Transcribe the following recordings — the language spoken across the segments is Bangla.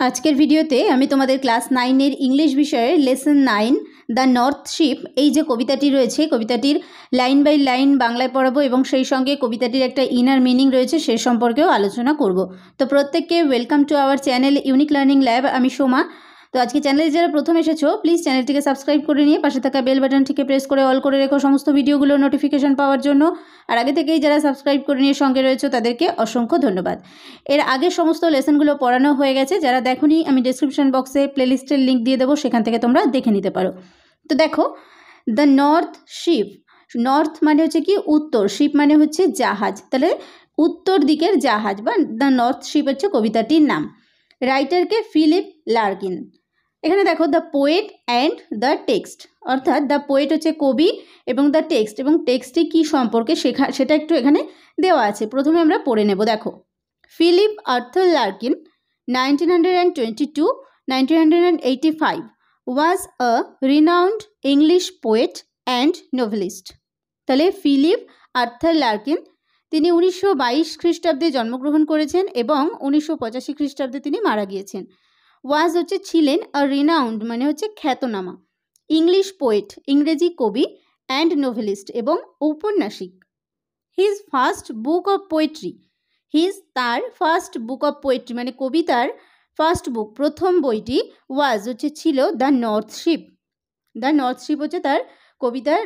আজকের ভিডিওতে আমি তোমাদের ক্লাস 9 ইংলিশ বিষয়ের লেসন 9 দ্য নর্থ শিপ এই যে কবিতাটি রয়েছে, কবিতাটির লাইন বাই লাইন বাংলায় পড়াবো এবং সেই সঙ্গে কবিতাটির একটা ইনার মিনিং রয়েছে সে সম্পর্কেও আলোচনা করব। তো প্রত্যেককে welcome to our channel unique learning lab. আমি সোমা। তো আজকে চ্যানেলে যারা প্রথম এসেছো প্লিজ চ্যানেলটিকে সাবস্ক্রাইব করে নিয়ে পাশে থাকা বেল বাটনটিকে প্রেস করে অল করে রেখো সমস্ত ভিডিওগুলো নোটিফিকেশন পাওয়ার জন্য। আর আগে থেকেই যারা সাবস্ক্রাইব করে নিয়ে সঙ্গে রয়েছে তাদেরকে অসংখ্য ধন্যবাদ। এর আগে সমস্ত লেসনগুলো পড়ানো হয়ে গেছে, যারা দেখোনি আমি ডেসক্রিপশন বক্সে প্লেলিস্টের লিঙ্ক দিয়ে দেবো, সেখান থেকে তোমরা দেখে নিতে পারো। তো দেখো, দ্য নর্থ শিপ, নর্থ মানে হচ্ছে কি উত্তর, শিপ মানে হচ্ছে জাহাজ, তাহলে উত্তর দিকের জাহাজ বা দ্য নর্থ শিপ হচ্ছে কবিতাটির নাম। রাইটারকে ফিলিপ লার্কিন। এখানে দেখো the poet and the text, অর্থাৎ দ্য পোয়েট হচ্ছে কবি এবং দ্য টেক্সট, এবং টেক্সটটি কী সম্পর্কে সেটা একটু এখানে দেওয়া আছে। প্রথমে আমরা পড়ে নেব। দেখো, Philip Arthur Larkin 1922-1985 was a renowned English poet and novelist। তাহলে ফিলিপ আর্থার লার্কিন তিনি 1922 খ্রিস্টাব্দে জন্মগ্রহণ করেছেন এবং 1985 খ্রিস্টাব্দে তিনি মারা গিয়েছেন। ওয়াজ হচ্ছে ছিলেন, আর রিনাউন্ড মানে হচ্ছে খ্যাতনামা, ইংলিশ পোয়েট ইংরেজি কবি, অ্যান্ড নোভেলিস্ট এবং ঔপন্যাসিক। His first book of poetry, তার ফার্স্ট বুক অফ পোয়েট্রি মানে কবিতার ফার্স্ট বুক প্রথম বইটি ওয়াজ হচ্ছে ছিল the North Ship. The North Ship হচ্ছে তার কবিতার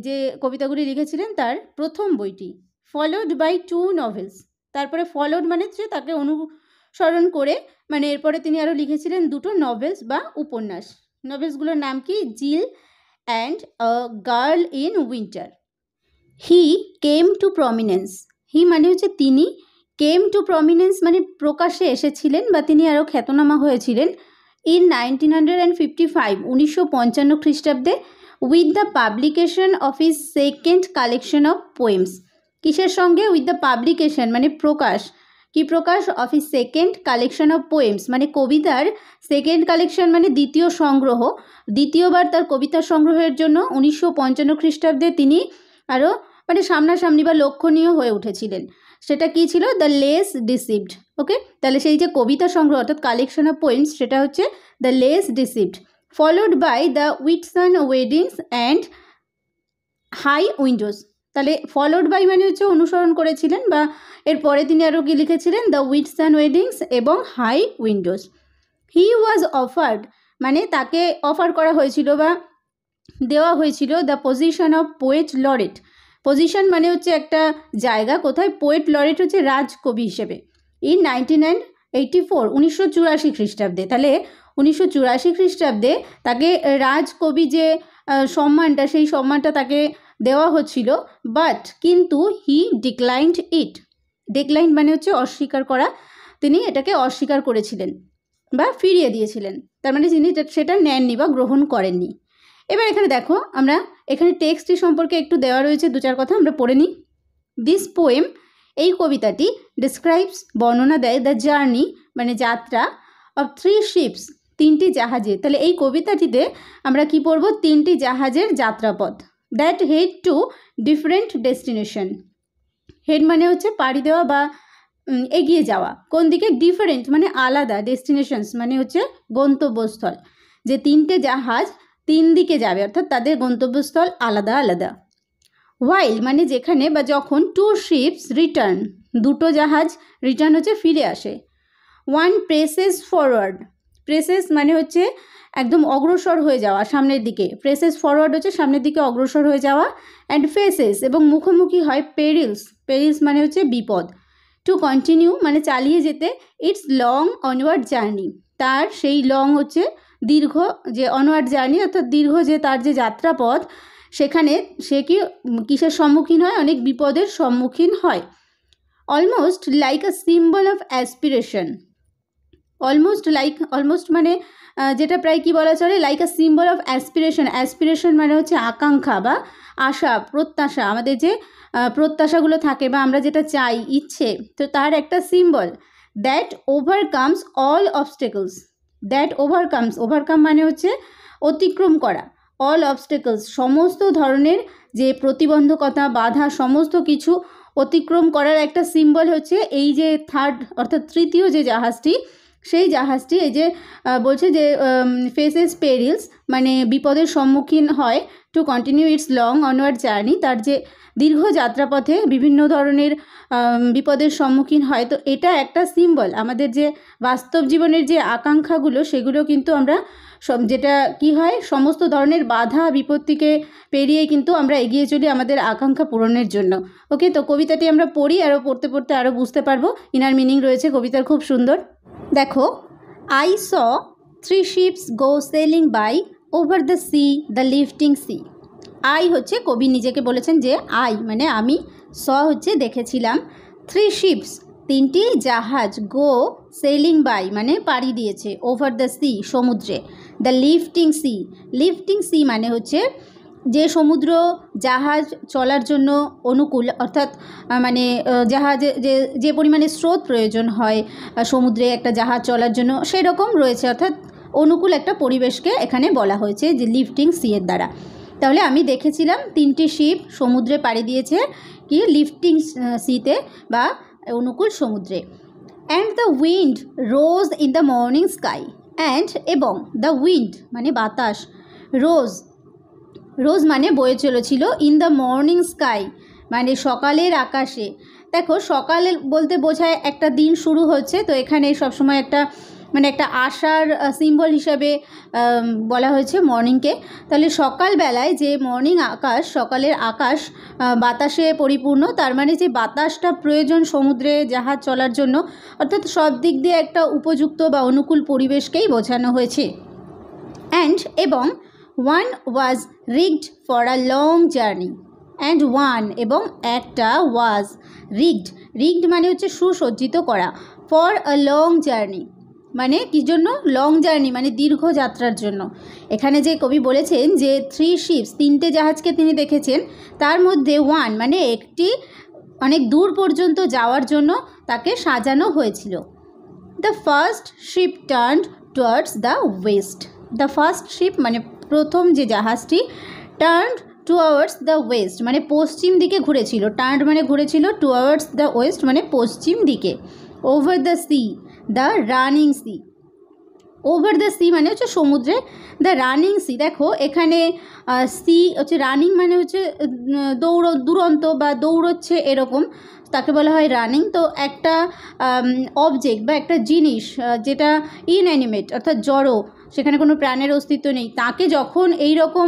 যে কবিতাগুলি লিখেছিলেন তার প্রথম বইটি। ফলোড বাই 2 নভেলস, তারপরে ফলোড মানে হচ্ছে তাকে অনুসরণ করে, মানে এরপরে তিনি আরও লিখেছিলেন দুটো নভেলস বা উপন্যাস। নভেলসগুলোর নাম কি? Jill and a girl in winter. He came to prominence, he মানে হচ্ছে তিনি, কেম টু প্রমিনেন্স মানে প্রকাশ্যে এসেছিলেন বা তিনি আরও খ্যাতনামা হয়েছিলেন ইন 1955 1955 খ্রিস্টাব্দে with the publication of his second collection of poems. কিসের সঙ্গে? উইথ দ্য পাবলিকেশন মানে প্রকাশ, কি প্রকাশ? Of his second collection of poems মানে কবিতার সেকেন্ড কালেকশন মানে দ্বিতীয় সংগ্রহ, দ্বিতীয়বার তার কবিতার সংগ্রহের জন্য 1955 খ্রিস্টাব্দে তিনি আরও মানে সামনাসামনি বা লক্ষণীয় হয়ে উঠেছিলেন। সেটা কি ছিল? The less deceived. ওকে, তাহলে সেই যে কবিতা সংগ্রহ অর্থাৎ কালেকশন অফ পোয়েমস সেটা হচ্ছে the less deceived. Followed by the Whitsun weddings and high windows. তাহলে ফলোড বাই মানে হচ্ছে অনুসরণ করেছিলেন, বা এরপরে তিনি আরও কি লিখেছিলেন? দ্য উইটসন ওয়েডিংস এবং হাই উইন্ডোজ। হি ওয়াজ অফার্ড মানে তাকে অফার করা হয়েছিল বা দেওয়া হয়েছিল the position of poet laureate. Position মানে হচ্ছে একটা জায়গা, কোথায়? পোয়েট লরেট হচ্ছে রাজকবি হিসেবে। ইন 1984 1984 খ্রিস্টাব্দে, তাহলে 1984 খ্রিস্টাব্দে তাকে রাজকবি যে সম্মানটা, সেই সম্মানটা তাকে দেওয়া হচ্ছিল, বাট কিন্তু হি ডিক্লাইন্ড ইট। ডিক্লাইন্ড মানে হচ্ছে অস্বীকার করা, তিনি এটাকে অস্বীকার করেছিলেন বা ফিরিয়ে দিয়েছিলেন, তার মানে তিনি সেটা নেননি বা গ্রহণ করেননি। এবার এখানে দেখো, আমরা এখানে টেক্সটটি সম্পর্কে একটু দেওয়া রয়েছে, দু চার কথা আমরা পড়ে নিই। দিস পোয়েম, এই কবিতাটি ডিসক্রাইবস বর্ণনা দেয় দ্য জার্নি মানে যাত্রা অফ 3 শিপস, 3টি জাহাজে। তাহলে এই কবিতাটিতে আমরা কি পড়ব? 3টি জাহাজের যাত্রাপথ। That head to different destination. Head মানে হচ্ছে পাড়ি দেওয়া বা এগিয়ে যাওয়া, কোন দিকে? ডিফারেন্ট মানে আলাদা, ডেস্টিনেশনস মানে হচ্ছে গন্তব্যস্থল, যে 3টে জাহাজ 3 দিকে যাবে অর্থাৎ তাদের গন্তব্যস্থল আলাদা আলাদা। হোয়াইল মানে যেখানে বা যখন 2 শিপস রিটার্ন, 2টো জাহাজ রিটার্ন হচ্ছে ফিরে আসে। 1 প্রেসেস ফরওয়ার্ড, প্রেসেস মানে হচ্ছে একদম অগ্রসর হয়ে যাওয়া সামনের দিকে, প্রেসেস ফরওয়ার্ড হচ্ছে সামনের দিকে অগ্রসর হয়ে যাওয়া। অ্যান্ড ফেসেস এবং মুখোমুখি হয় পেরিলস, পেরিলস মানে হচ্ছে বিপদ। টু কন্টিনিউ মানে চালিয়ে যেতে ইটস লং অনওয়ার্ড জার্নি, তার সেই লং হচ্ছে দীর্ঘ, যে অনওয়ার্ড জার্নি অর্থাৎ দীর্ঘ যে তার যে যাত্রাপথ, সেখানে সে কি কিসের সম্মুখীন হয়? অনেক বিপদের সম্মুখীন হয়। Almost like a symbol of aspiration, almost মানে যেটা প্রায় কি বলা চলে? Like a symbol of aspiration. Aspiration মানে হচ্ছে আকাঙ্ক্ষা বা আশা, প্রত্যাশা, আমাদের যে প্রত্যাশাগুলো থাকে বা আমরা যেটা চাই, ইচ্ছে, তো তার একটা symbol. That ওভারকামস all obstacles, that ওভারকামস, overcome মানে হচ্ছে অতিক্রম করা, অল অবস্টেকলস সমস্ত ধরনের যে প্রতিবন্ধকতা, বাধা, সমস্ত কিছু অতিক্রম করার একটা সিম্বল হচ্ছে এই যে থার্ড অর্থাৎ তৃতীয় যে জাহাজটি, সেই জাহাজটি এই যে বলছে যে ফেসেস পেরিলস মানে বিপদের সম্মুখীন হয় to continue it's long onward journey, তার যে দীর্ঘ যাত্রাপথে বিভিন্ন ধরনের বিপদের সম্মুখীন হয়। তো এটা একটা সিম্বল, আমাদের যে বাস্তব জীবনের যে আকাঙ্ক্ষাগুলো সেগুলো কিন্তু আমরা যেটা কি হয়, সমস্ত ধরনের বাধা বিপত্তিকে পেরিয়ে কিন্তু আমরা এগিয়ে চলি আমাদের আকাঙ্ক্ষা পূরণের জন্য। ওকে, তো কবিতাটি আমরা পড়ি, আরও পড়তে পড়তে আরও বুঝতে পারবো। ইনার মিনিং রয়েছে কবিতার খুব সুন্দর। দেখো, I saw 3 ships go sailing by over the sea the lifting sea. I হচ্ছে কবি নিজেকে বলেছেন যে আই মানে আমি, স হচ্ছে দেখেছিলাম, 3 ships 3টি জাহাজ, গো সেলিং বাই মানে পাড়ি দিয়েছে, ওভার দ্য সি সমুদ্রে, the lifting sea, lifting sea মানে হচ্ছে যে সমুদ্র জাহাজ চলার জন্য অনুকূল, অর্থাৎ মানে জাহাজে যে পরিমাণে স্রোত প্রয়োজন হয় সমুদ্রে একটা জাহাজ চলার জন্য সেরকম রয়েছে, অর্থাৎ অনুকূল একটা পরিবেশকে এখানে বলা হয়েছে যে লিফটিং সি এর দ্বারা। তাহলে আমি দেখেছিলাম 3টি শিপ সমুদ্রে পাড়ি দিয়েছে কি লিফটিং সিতে বা অনুকূল সমুদ্রে। And the wind rose in the morning sky, and এবং দ্য উইন্ড মানে বাতাস, রোজ রোজ মানে বয়ে চলেছিল, ইন দ্য মর্নিং স্কাই মানে সকালের আকাশে। দেখো, সকালে বলতে বোঝায় একটা দিন শুরু হচ্ছে, তো এখানে সবসময় একটা মানে একটা আশার সিম্বল হিসাবে বলা হয়েছে মর্নিংকে। তাহলে সকালবেলায় যে মর্নিং আকাশ, সকালের আকাশ বাতাসে পরিপূর্ণ, তার মানে যে বাতাসটা প্রয়োজন সমুদ্রে জাহাজ চলার জন্য, অর্থাৎ সব দিক দিয়ে একটা উপযুক্ত বা অনুকূল পরিবেশকেই বোঝানো হয়েছে। অ্যান্ড এবং one was rigged for a long journey, and one এবং একটা ওয়াজ রিগড, রিগড মানে হচ্ছে সুসজ্জিত করা, ফর আ লং জার্নি মানে কি জন্য, লং জার্নি মানে দীর্ঘ যাত্রার জন্য। এখানে যে কবি বলেছেন যে 3 ships 3টে জাহাজকে তিনি দেখেছেন, তার মধ্যে ওয়ান মানে একটি অনেক দূর পর্যন্ত যাওয়ার জন্য তাকে সাজানো হয়েছিল। The first ship turned towards the West, the first ship মানে প্রথম যে জাহাজটি, টার্নড টুয়ার্ডস দ্য ওয়েস্ট মানে পশ্চিম দিকে ঘুরেছিল, টার্নড মানে ঘুরেছিল, টুয়ার্ডস দ্য ওয়েস্ট মানে পশ্চিম দিকে, over the sea the running sea, over the sea মানে হচ্ছে সমুদ্রে, দ্য রানিং সি। দেখো এখানে সি হচ্ছে রানিং মানে হচ্ছে দুরন্ত বা দৌড়চ্ছে এরকম, তাকে বলা হয় রানিং। তো একটা অবজেক্ট বা একটা জিনিস যেটা ইনঅ্যানিমেট অর্থাৎ জড়ো, সেখানে কোনো প্রাণের অস্তিত্ব নেই, তাকে যখন এই রকম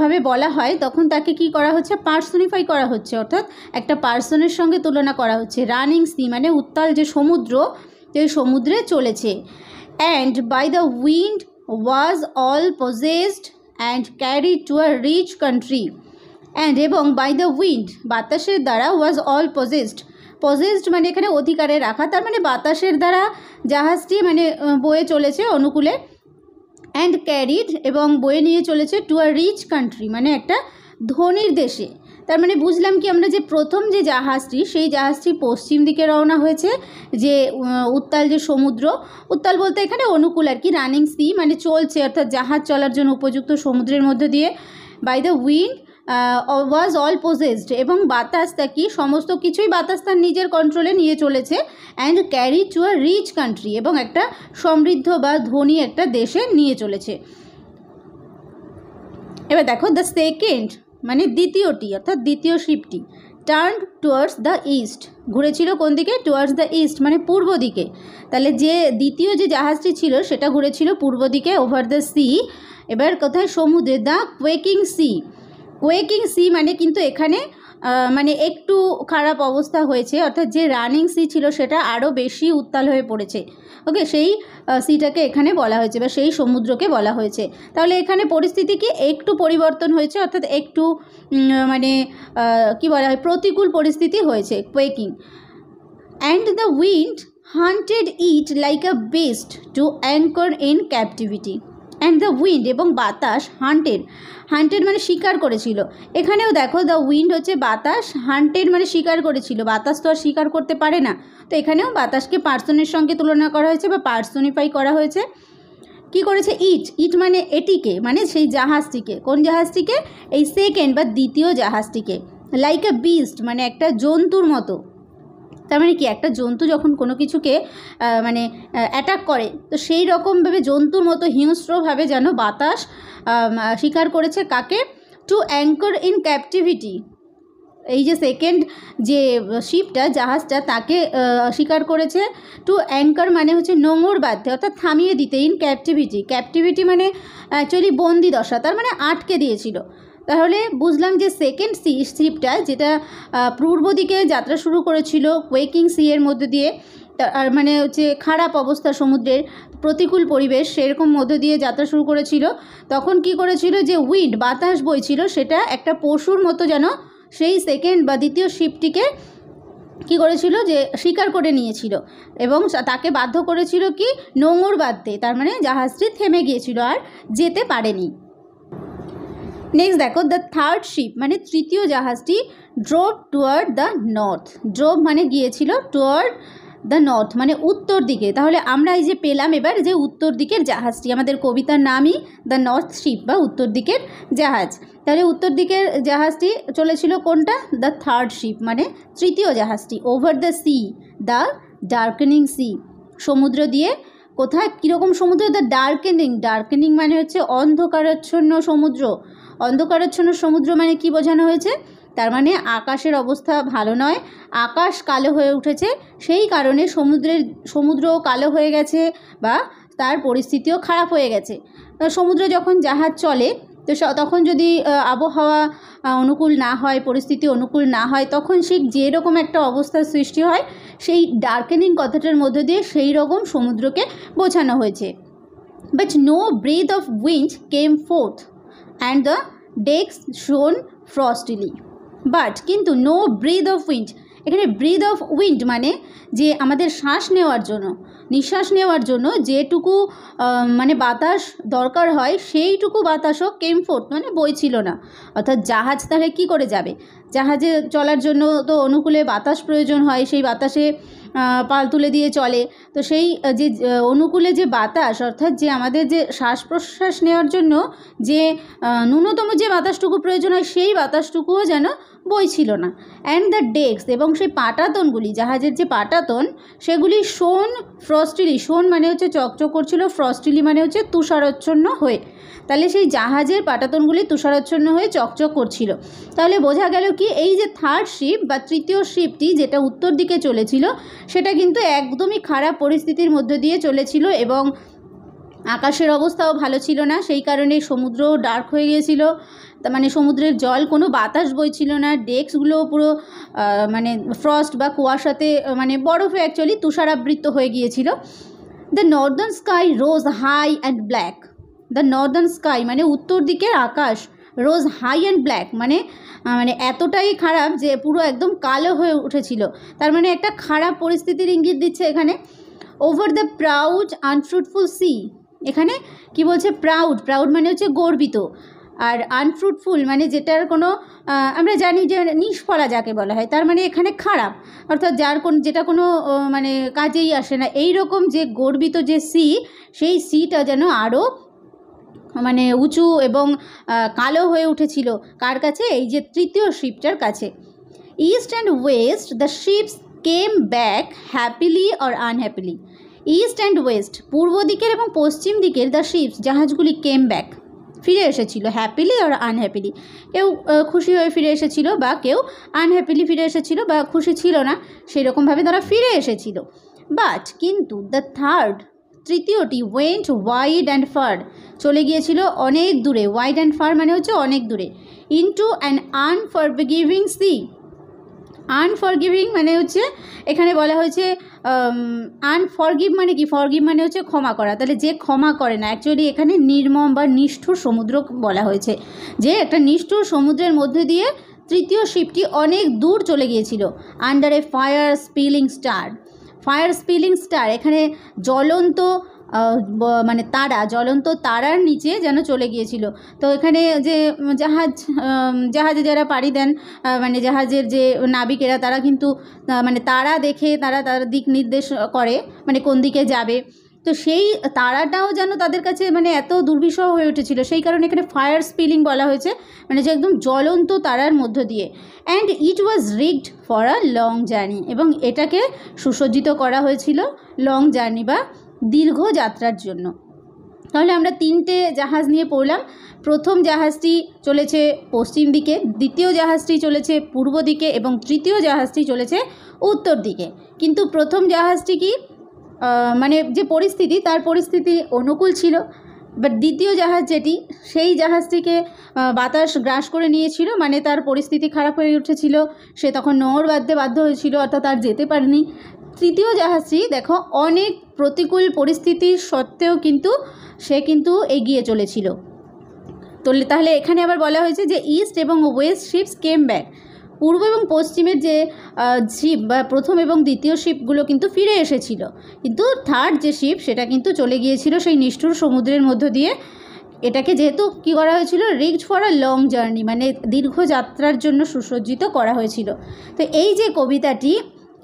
ভাবে বলা হয় তখন তাকে কি করা হচ্ছে, পার্সনিফাই করা হচ্ছে, অর্থাৎ একটা পার্সনের সঙ্গে তুলনা করা হচ্ছে। রানিং সি মানে উত্তাল যে সমুদ্র, সেই সমুদ্রে চলেছে। And by the wind was all possessed and carried to a rich country, and এবং বাই দ্য উইন্ড বাতাসের দ্বারা, ওয়াজ অল পজেসড, পজেসড মানে এখানে অধিকারে রাখা, তার মানে বাতাসের দ্বারা জাহাজটি মানে বয়ে চলেছে অনুকূলে, অ্যান্ড ক্যারিড এবং বয়ে নিয়ে চলেছে টু আ রিচ কান্ট্রি মানে একটা ধনীর দেশে। তার মানে বুঝলাম কি আমরা যে প্রথম যে জাহাজটি, সেই জাহাজটি পশ্চিম দিকে রওনা হয়েছে, যে উত্তাল যে সমুদ্র, উত্তাল বলতে এখানে অনুকূল আর কি, রানিং সি মানে চলছে অর্থাৎ জাহাজ চলার জন্য উপযুক্ত সমুদ্রের মধ্যে দিয়ে। By the wind was all possessed এবং বাতাস তা কি, সমস্ত কিছুই বাতাস তার নিজের কন্ট্রোলে নিয়ে চলেছে, and carry to a rich country এবং একটা সমৃদ্ধ বা ধনী একটা দেশে নিয়ে চলেছে। এবার দেখো, দ্য সেকেন্ড মানে দ্বিতীয়টি অর্থাৎ দ্বিতীয় শিপটি, টার্ন টুয়ার্ডস দ্য ইস্ট ঘুরেছিল কোন দিকে, টুয়ার্ডস দ্য ইস্ট মানে পূর্ব দিকে। তাহলে যে দ্বিতীয় যে জাহাজটি ছিল সেটা ঘুরেছিল পূর্ব দিকে, ওভার দ্য সি। এবার কোথায়, সমুদ্রে, দ্য কোয়েকিং সি, কোয়েকিং সি মানে কিন্তু এখানে মানে একটু খারাপ অবস্থা হয়েছে, অর্থাৎ যে রানিং সি ছিল সেটা আরও বেশি উত্তাল হয়ে পড়েছে। ওকে, সেই সিটাকে এখানে বলা হয়েছে বা সেই সমুদ্রকে বলা হয়েছে। তাহলে এখানে পরিস্থিতি কি একটু পরিবর্তন হয়েছে, অর্থাৎ একটু মানে কি বলা হয়, প্রতিকূল পরিস্থিতি হয়েছে, quaking. And the wind hunted it like a beast to anchor in captivity, and the wind এবং বাতাস, হান্টেড, হান্টেড মানে শিকার করেছিল। এখানেও দেখো, দ্য উইন্ড হচ্ছে বাতাস, হান্টেড মানে শিকার করেছিল, বাতাস তো আর শিকার করতে পারে না, তো এখানেও বাতাসকে পার্সনের সঙ্গে তুলনা করা হয়েছে বা পার্সনিফাই করা হয়েছে। কি করেছে, ইট, ইট মানে এটিকে মানে সেই জাহাজটিকে, কোন জাহাজটিকে, এই সেকেন্ড বা দ্বিতীয় জাহাজটিকে, লাইক আ বিস্ট মানে একটা জন্তুর মতো, তার মানে কি, একটা জন্তু যখন কোনো কিছুকে মানে অ্যাটাক করে, তো সেই রকমভাবে জন্তুর মতো হিংস্রভাবে যেন বাতাস শিকার করেছে কাকে? To anchor in captivity. এই যে সেকেন্ড যে শিপটা, জাহাজটা, তাকে শিকার করেছে টু অ্যাঙ্কার মানে হচ্ছে নোঙর বাঁধতে, অর্থাৎ থামিয়ে দিতে। ইন ক্যাপটিভিটি, ক্যাপটিভিটি মানে অ্যাকচুয়ালি বন্দি দশা, তার মানে আটকে দিয়েছিল। তাহলে বুঝলাম যে সেকেন্ড শিপটা যেটা পূর্ব দিকে যাত্রা শুরু করেছিল ওয়েকিং সি এর মধ্যে দিয়ে, আর মানে হচ্ছে খারাপ অবস্থা, সমুদ্রের প্রতিকূল পরিবেশ, সেরকম মধ্য দিয়ে যাত্রা শুরু করেছিল। তখন কি করেছিল, যে উইন্ড, বাতাস বইছিল, সেটা একটা পশুর মতো যেন সেই সেকেন্ড বা দ্বিতীয় শিপটিকে কী করেছিল, যে শিকার করে নিয়েছিল এবং তাকে বাধ্য করেছিল কি, নোঙর বাঁধতে। তার মানে জাহাজটি থেমে গিয়েছিল, আর যেতে পারেনি। নেক্সট দেখো, দ্য থার্ড শিপ মানে তৃতীয় জাহাজটি drove toward the north. Drove মানে গিয়েছিল, টুয়ার্ড দ্য নর্থ মানে উত্তর দিকে। তাহলে আমরা এই যে পেলাম এবার যে উত্তর দিকের জাহাজটি, আমাদের কবিতার নামই দ্য নর্থ শিপ বা উত্তর দিকের জাহাজ। তাহলে উত্তর দিকের জাহাজটি চলেছিল কোনটা? দ্য থার্ড শিপ মানে তৃতীয় জাহাজটি। Over the sea, the darkening sea, সমুদ্র দিয়ে। কোথায়, কীরকম সমুদ্র? দ্য ডার্কেনিং, ডার্কেনিং মানে হচ্ছে অন্ধকারাচ্ছন্ন সমুদ্র। অন্ধকারাচ্ছন্ন সমুদ্র মানে কি বোঝানো হয়েছে? তার মানে আকাশের অবস্থা ভালো নয়, আকাশ কালো হয়ে উঠেছে, সেই কারণে সমুদ্রও কালো হয়ে গেছে বা তার পরিস্থিতিও খারাপ হয়ে গেছে। সমুদ্রে যখন জাহাজ চলে, তো তখন যদি আবহাওয়া অনুকূল না হয়, পরিস্থিতি অনুকূল না হয়, তখন ঠিক যেরকম একটা অবস্থার সৃষ্টি হয়, সেই ডার্কেনিং কথাটার মধ্যে দিয়ে সেই রকম সমুদ্রকে বোঝানো হয়েছে। But no breath of wind came forth and the decks shone frostily. But কিন্তু নো ব্রিথ অফ উইন্ড, এখানে ব্রিথ অফ উইন্ড মানে যে আমাদের শ্বাস নেওয়ার জন্য, নিঃশ্বাস নেওয়ার জন্য যেটুকু মানে বাতাস দরকার হয়, সেইটুকু বাতাসও কেম ফোর্থ মানে বইছিল না। অর্থাৎ জাহাজ তাহলে কী করে যাবে? জাহাজে চলার জন্য তো অনুকূলে বাতাস প্রয়োজন হয়, সেই বাতাসে পাল তুলে দিয়ে চলে। তো সেই যে অনুকূলে যে বাতাস, অর্থাৎ যে আমাদের যে শ্বাস প্রশ্বাস নেওয়ার জন্য যে ন্যূনতম যে বাতাসটুকু প্রয়োজন হয়, সেই বাতাসটুকুও যেন বইছিল না। অ্যান্ড দ্য ডেক্স, এবং সেই পাটাতনগুলি, জাহাজের যে পাটাতন, সেগুলি শোন ফ্রস্টিলি, শোন মানে হচ্ছে চকচক করছিল, ফ্রস্টিলি মানে হচ্ছে তুষারাচ্ছন্ন হয়ে। তাহলে সেই জাহাজের পাটাতনগুলি তুষারাচ্ছন্ন হয়ে চকচক করছিল। তাহলে বোঝা গেল কি, এই যে থার্ড শিপ বা তৃতীয় শিপটি যেটা উত্তর দিকে চলেছিল, সেটা কিন্তু একদমই খারাপ পরিস্থিতির মধ্য দিয়ে চলেছিল এবং আকাশের অবস্থাও ভালো ছিল না। সেই কারণে সমুদ্রও ডার্ক হয়ে গিয়েছিল, তার মানে সমুদ্রের জল, কোনো বাতাস বইছিল না, ডেক্সগুলো পুরো মানে ফ্রস্ট বা কুয়াশাতে, মানে বরফে অ্যাকচুয়ালি তুষারাবৃত হয়ে গিয়েছিল। The northern sky rose high and black. The northern sky মানে উত্তর দিকের আকাশ, রোজ হাই অ্যান্ড ব্ল্যাক মানে মানে এতটাই খারাপ যে পুরো একদম কালো হয়ে উঠেছিল। তার মানে একটা খারাপ পরিস্থিতির ইঙ্গিত দিচ্ছে এখানে। Over the proud unfruitful sea, এখানে কি বলছে? প্রাউড, প্রাউড মানে হচ্ছে গর্বিত, আর আনফ্রুটফুল মানে যেটার কোনো আমরা জানি যে নিষ্ফলা যাকে বলা হয়, তার মানে এখানে খারাপ, অর্থাৎ যেটা কোনো মানে কাজেই আসে না, এই রকম যে গর্বিত যে সি, সেই সিটা যেন আরও মানে উঁচু এবং কালো হয়ে উঠেছিল। কার কাছে? এই যে তৃতীয় শিপটার কাছে। East and west the ships came back happily or unhappily. East and west, পূর্ব দিকের এবং পশ্চিম দিকের দ্য শিপস, জাহাজগুলি কেম ব্যাক, ফিরে এসেছিল, হ্যাপিলি আর আনহ্যাপিলি। কেউ খুশি হয়ে ফিরে এসেছিল বা কেউ আনহ্যাপিলি ফিরে এসেছিল বা খুশি ছিল না, সেরকমভাবে তারা ফিরে এসেছিল। বাট কিন্তু দ্য থার্ড, তৃতীয়টি ওয়েন্ট ওয়াইড অ্যান্ড ফার, চলে গিয়েছিল অনেক দূরে। ওয়াইড অ্যান্ড ফার মানে হচ্ছে অনেক দূরে। Into an unforgiving sea, unforgiving মানে হচ্ছে এখানে বলা হয়েছে আনফরগিভ মানে কি? ফরগিভ মানে হচ্ছে ক্ষমা করা, তাহলে যে ক্ষমা করে না, অ্যাকচুয়ালি এখানে নির্মম বা নিষ্ঠুর সমুদ্র বলা হয়েছে, যে একটা নিষ্ঠুর সমুদ্রের মধ্যে দিয়ে তৃতীয় শিপটি অনেক দূর চলে গিয়েছিল। Under a fire spilling star, fire spilling star এখানে জ্বলন্ত মানে তারা, জ্বলন্ত তারার নিচে যেন চলে গিয়েছিল। তো এখানে যে জাহাজে যারা পাড়ি দেন, মানে জাহাজের যে নাবিকেরা, তারা কিন্তু মানে তারা দেখে তারা দিক নির্দেশ করে, মানে কোন দিকে যাবে। তো সেই তারাটাও যেন তাদের কাছে মানে এত দুর্বিষহ হয়ে উঠেছিল, সেই কারণে এখানে ফায়ার স্পিলিং বলা হয়েছে, মানে যে একদম জ্বলন্ত তারার মধ্য দিয়ে। And it was rigged for a long journey, এবং এটাকে সুসজ্জিত করা হয়েছিল লং জার্নি বা দীর্ঘ যাত্রার জন্য। তাহলে আমরা 3টে জাহাজ নিয়ে পড়লাম। প্রথম জাহাজটি চলেছে পশ্চিম দিকে, দ্বিতীয় জাহাজটি চলেছে পূর্ব দিকে এবং তৃতীয় জাহাজটি চলেছে উত্তর দিকে। কিন্তু প্রথম জাহাজটি কি মানে যে পরিস্থিতি, তার পরিস্থিতি অনুকূল ছিল, বাট দ্বিতীয় জাহাজ যেটি, সেই জাহাজটিকে বাতাস গ্রাস করে নিয়েছিল, মানে তার পরিস্থিতি খারাপ হয়ে উঠেছিল, সে তখন নোঙর বাঁধতে বাধ্য হয়েছিল, অর্থাৎ তার যেতে পারেনি। তৃতীয় জাহাজটি দেখো অনেক প্রতিকূল পরিস্থিতির সত্ত্বেও কিন্তু সে কিন্তু এগিয়ে চলেছিল। তো তাহলে এখানে আবার বলা হয়েছে যে ইস্ট এবং ওয়েস্ট শিপস কেম ব্যাক, পূর্ব এবং পশ্চিমের যে শিপ বা প্রথম এবং দ্বিতীয় শিপগুলো কিন্তু ফিরে এসেছিল, কিন্তু থার্ড যে শিপ সেটা কিন্তু চলে গিয়েছিল সেই নিষ্ঠুর সমুদ্রের মধ্য দিয়ে। এটাকে যেহেতু কী করা হয়েছিল, rigged for a long journey, মানে দীর্ঘ যাত্রার জন্য সুসজ্জিত করা হয়েছিল। তো এই যে কবিতাটি,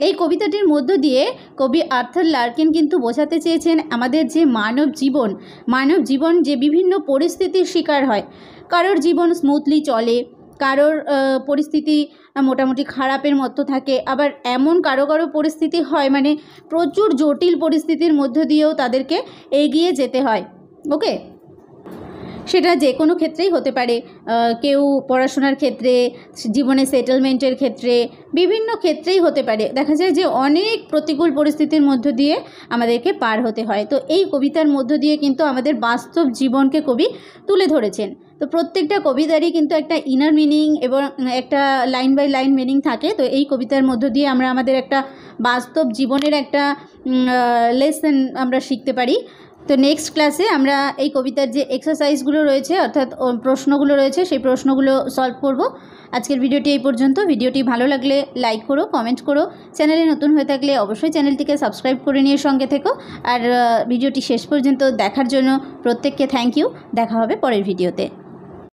এই কবিতাটির মধ্য দিয়ে কবি আর্থার লার্কিন কিন্তু বোঝাতে চেয়েছেন আমাদের যে মানব জীবন যে বিভিন্ন পরিস্থিতির শিকার হয়। কারোর জীবন স্মুথলি চলে, কারোর পরিস্থিতি মোটামুটি খারাপের মতো থাকে, আবার এমন কারো পরিস্থিতি হয় মানে প্রচুর জটিল পরিস্থিতির মধ্য দিয়েও তাদেরকে এগিয়ে যেতে হয়। ওকে, সেটা যে কোনো ক্ষেত্রেই হতে পারে, কেউ পড়াশোনার ক্ষেত্রে, জীবনে সেটেলমেন্টের ক্ষেত্রে, বিভিন্ন ক্ষেত্রেই হতে পারে। দেখা যায় যে অনেক প্রতিকূল পরিস্থিতির মধ্য দিয়ে আমাদেরকে পার হতে হয়। তো এই কবিতার মধ্য দিয়ে কিন্তু আমাদের বাস্তব জীবনকে কবি তুলে ধরেছেন। তো প্রত্যেকটা কবিতারই কিন্তু একটা ইনার মিনিং এবং একটা লাইন বাই লাইন মিনিং থাকে। তো এই কবিতার মধ্য দিয়ে আমরা আমাদের একটা বাস্তব জীবনের একটা লেসন আমরা শিখতে পারি। তো নেক্সট ক্লাসে আমরা এই কবিতার যে এক্সারসাইজগুলো রয়েছে, অর্থাৎ প্রশ্নগুলো রয়েছে, সেই প্রশ্নগুলো সলভ করব। আজকের ভিডিওটি এই পর্যন্ত। ভিডিওটি ভালো লাগলে লাইক করো, কমেন্ট করো, চ্যানেলে নতুন হয়ে থাকলে অবশ্যই চ্যানেলটিকে সাবস্ক্রাইব করে নিয়ে সঙ্গে থেকো। আর ভিডিওটি শেষ পর্যন্ত দেখার জন্য প্রত্যেককে থ্যাংক ইউ। দেখা হবে পরের ভিডিওতে।